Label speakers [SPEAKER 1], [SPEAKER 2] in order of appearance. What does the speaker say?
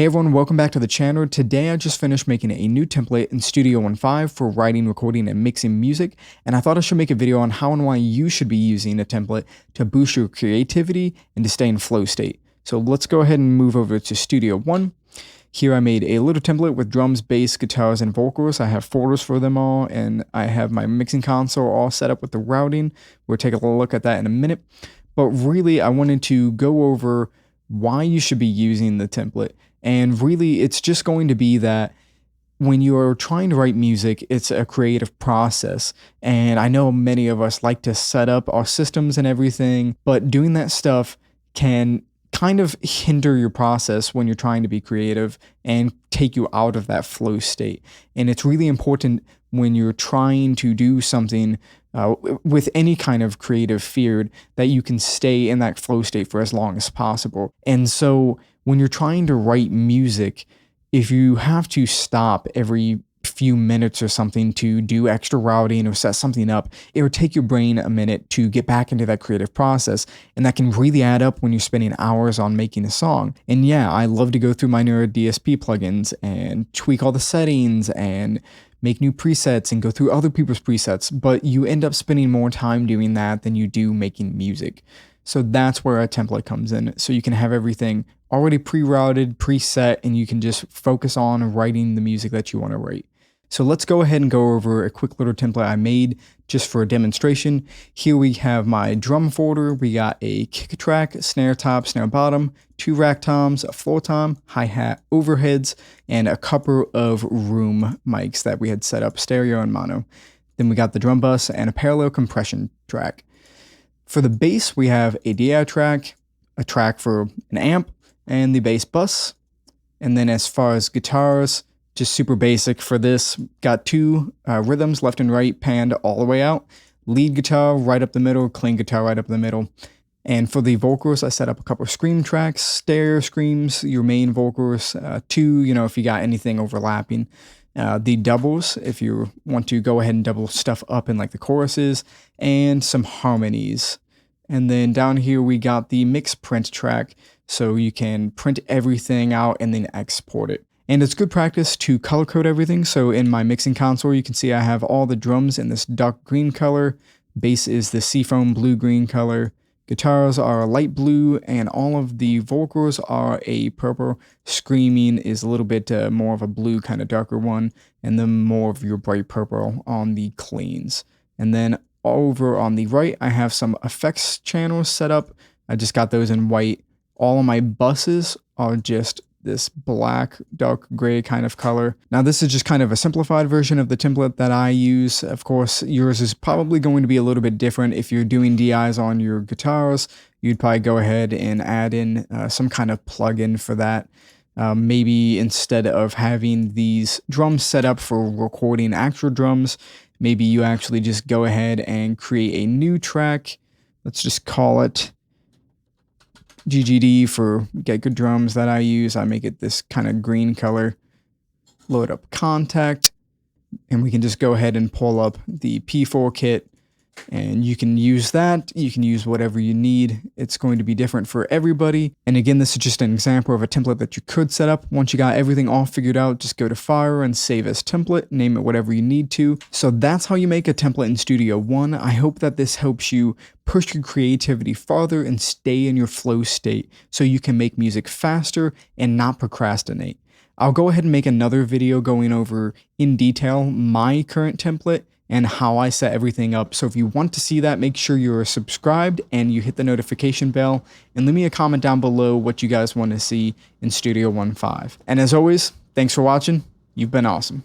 [SPEAKER 1] Hey everyone, welcome back to the channel. Today I just finished making a new template in Studio 1.5 for writing, recording, and mixing music, and I thought I should make a video on how and why you should be using a template to boost your creativity and to stay in flow state. So let's go ahead and move over to Studio 1. Here I made a little template with drums, bass, guitars, and vocals. I have folders for them all, and I have my mixing console all set up with the routing. We'll take a look at that in a minute. But really, I wanted to go over why you should be using the template. And really, it's just going to be that when you're trying to write music, it's a creative process. And I know many of us like to set up our systems and everything, but doing that stuff can kind of hinder your process when you're trying to be creative and take you out of that flow state. And it's really important when you're trying to do something with any kind of creative field that you can stay in that flow state for as long as possible. And so when you're trying to write music, if you have to stop every few minutes or something to do extra routing or set something up, it would take your brain a minute to get back into that creative process. And that can really add up when you're spending hours on making a song. And yeah, I love to go through my newer DSP plugins and tweak all the settings and make new presets and go through other people's presets, but you end up spending more time doing that than you do making music. So that's where a template comes in. So you can have everything already pre-routed, preset, and you can just focus on writing the music that you want to write. So let's go ahead and go over a quick little template I made just for a demonstration. Here we have my drum folder. We got a kick track, snare top, snare bottom, 2 rack toms, a floor tom, hi-hat, overheads, and a couple of room mics that we had set up, stereo and mono. Then we got the drum bus and a parallel compression track. For the bass, we have a DI track, a track for an amp, and the bass bus. And then as far as guitars, just super basic for this, got 2 rhythms, left and right, panned all the way out. Lead guitar right up the middle, clean guitar right up the middle. And for the vocals, I set up a couple of scream tracks, stereo screams, your main vocals, 2, if you got anything overlapping. The doubles, if you want to go ahead and double stuff up in like the choruses, and some harmonies. And then down here we got the mix print track, so you can print everything out and then export it. And it's good practice to color code everything. So in my mixing console, you can see I have all the drums in this dark green color. Bass is the seafoam blue-green color. Guitars are light blue, and all of the vocals are a purple. Screaming is a little bit more of a blue, kind of darker one, and then more of your bright purple on the cleans. And then over on the right, I have some effects channels set up. I just got those in white. All of my buses are just this black, dark gray kind of color. Now this is just kind of a simplified version of the template that I use. Of course, yours is probably going to be a little bit different. If you're doing DIs on your guitars, you'd probably go ahead and add in some kind of plugin for that. Maybe instead of having these drums set up for recording actual drums, maybe you actually just go ahead and create a new track. Let's just call it GGD for Get Good Drums that I use. I make it this kind of green color. Load up Contact, and we can just go ahead and pull up the P4 kit, and you can use that. You can use whatever you need. It's going to be different for everybody. And again, this is just an example of a template that you could set up. Once you got everything all figured out, just go to File and Save as Template, name it whatever you need to. So that's how you make a template in Studio 1. I hope that this helps you push your creativity farther and stay in your flow state so you can make music faster and not procrastinate. I'll go ahead and make another video going over in detail my current template and how I set everything up. So if you want to see that, make sure you're subscribed and you hit the notification bell, and leave me a comment down below what you guys want to see in Studio 1.5. And as always, thanks for watching. You've been awesome.